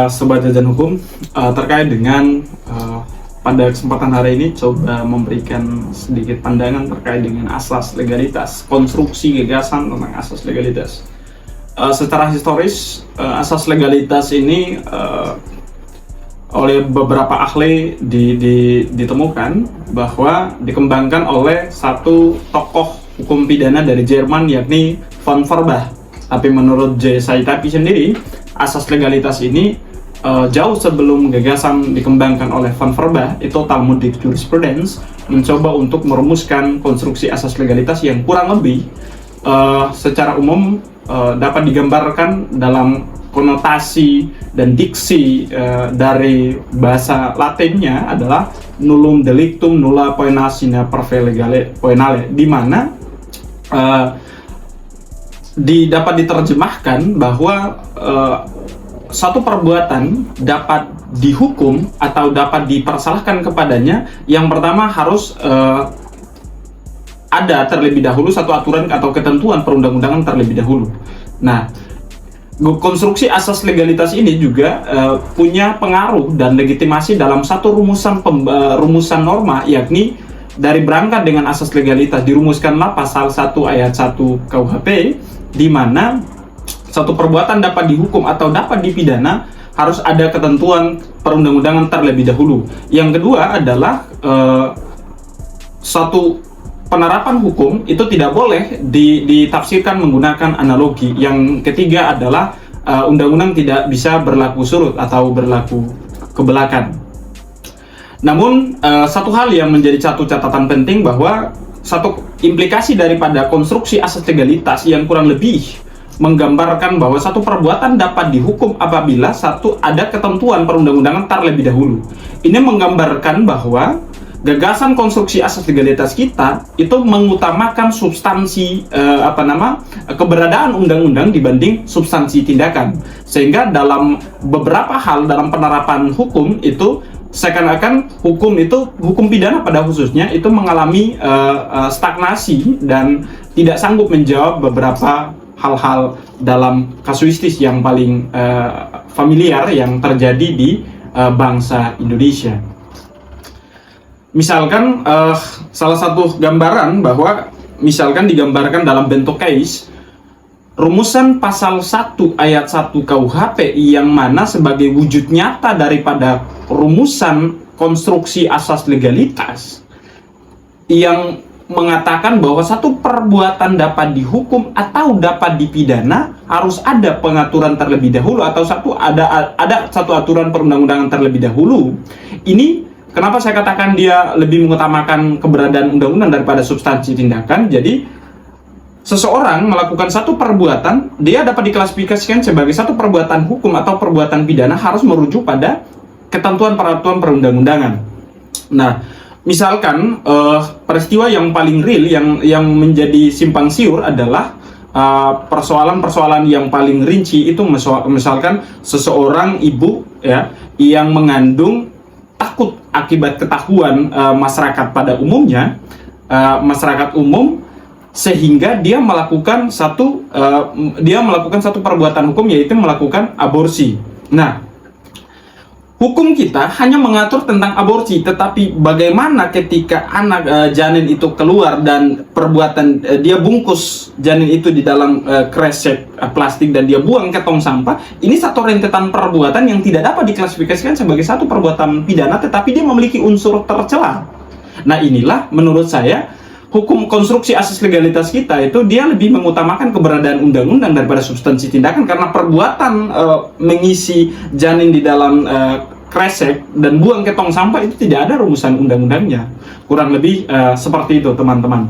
Sobat Jajan Hukum, terkait dengan pada kesempatan hari ini coba memberikan sedikit pandangan terkait dengan asas legalitas, konstruksi gagasan tentang asas legalitas. Secara historis, asas legalitas ini oleh beberapa ahli ditemukan bahwa dikembangkan oleh satu tokoh hukum pidana dari Jerman, yakni von Feuerbach. Tapi menurut J. Saitapi sendiri, asas legalitas ini jauh sebelum gagasan dikembangkan oleh von Feuerbach, itu Talmudic Jurisprudence mencoba untuk merumuskan konstruksi asas legalitas yang kurang lebih secara umum dapat digambarkan dalam konotasi dan diksi dari bahasa Latinnya adalah nullum delictum nulla poena sine prove legale poenale, di mana dapat diterjemahkan bahwa satu perbuatan dapat dihukum atau dapat dipersalahkan kepadanya, yang pertama harus ada terlebih dahulu satu aturan atau ketentuan perundang-undangan terlebih dahulu. Nah, konstruksi asas legalitas ini juga punya pengaruh dan legitimasi dalam satu rumusan norma, yakni dari berangkat dengan asas legalitas dirumuskanlah pasal 1 ayat 1 KUHP, di mana satu perbuatan dapat dihukum atau dapat dipidana harus ada ketentuan perundang-undangan terlebih dahulu. Yang kedua adalah satu penerapan hukum itu tidak boleh ditafsirkan menggunakan analogi. Yang ketiga adalah undang-undang tidak bisa berlaku surut atau berlaku kebelakan. Namun satu hal yang menjadi satu catatan penting, bahwa satu implikasi daripada konstruksi asas legalitas yang kurang lebih menggambarkan bahwa satu perbuatan dapat dihukum apabila ada ketentuan perundang-undangan terlebih dahulu. Ini menggambarkan bahwa gagasan konstruksi asas legalitas kita itu mengutamakan substansi keberadaan undang-undang dibanding substansi tindakan, sehingga dalam beberapa hal dalam penerapan hukum itu seakan-akan hukum pidana pada khususnya itu mengalami stagnasi dan tidak sanggup menjawab beberapa hal-hal dalam kasuistis yang paling familiar yang terjadi di bangsa Indonesia. Misalkan salah satu gambaran bahwa misalkan digambarkan dalam bentuk case, rumusan pasal 1 ayat 1 KUHP yang mana sebagai wujud nyata daripada rumusan konstruksi asas legalitas yang mengatakan bahwa satu perbuatan dapat dihukum atau dapat dipidana harus ada pengaturan terlebih dahulu atau ada satu aturan perundang-undangan terlebih dahulu. Ini kenapa saya katakan dia lebih mengutamakan keberadaan undang-undang daripada substansi tindakan. Jadi seseorang melakukan satu perbuatan, dia dapat diklasifikasikan sebagai satu perbuatan hukum atau perbuatan pidana harus merujuk pada ketentuan peraturan perundang-undangan. Nah, misalkan peristiwa yang paling real yang menjadi simpang siur adalah persoalan-persoalan yang paling rinci itu misalkan seseorang ibu ya yang mengandung takut akibat ketahuan masyarakat pada umumnya, masyarakat umum, sehingga dia melakukan satu perbuatan hukum, yaitu melakukan aborsi. Nah, hukum kita hanya mengatur tentang aborsi, tetapi bagaimana ketika anak janin itu keluar dan perbuatan dia bungkus janin itu di dalam kresek plastik dan dia buang ke tong sampah, ini satu rentetan perbuatan yang tidak dapat diklasifikasikan sebagai satu perbuatan pidana, tetapi dia memiliki unsur tercela. Nah, inilah menurut saya hukum konstruksi asas legalitas kita itu dia lebih mengutamakan keberadaan undang-undang daripada substansi tindakan, karena perbuatan mengisi janin di dalam kresek dan buang ke tong sampah itu tidak ada rumusan undang-undangnya. Kurang lebih seperti itu, teman-teman.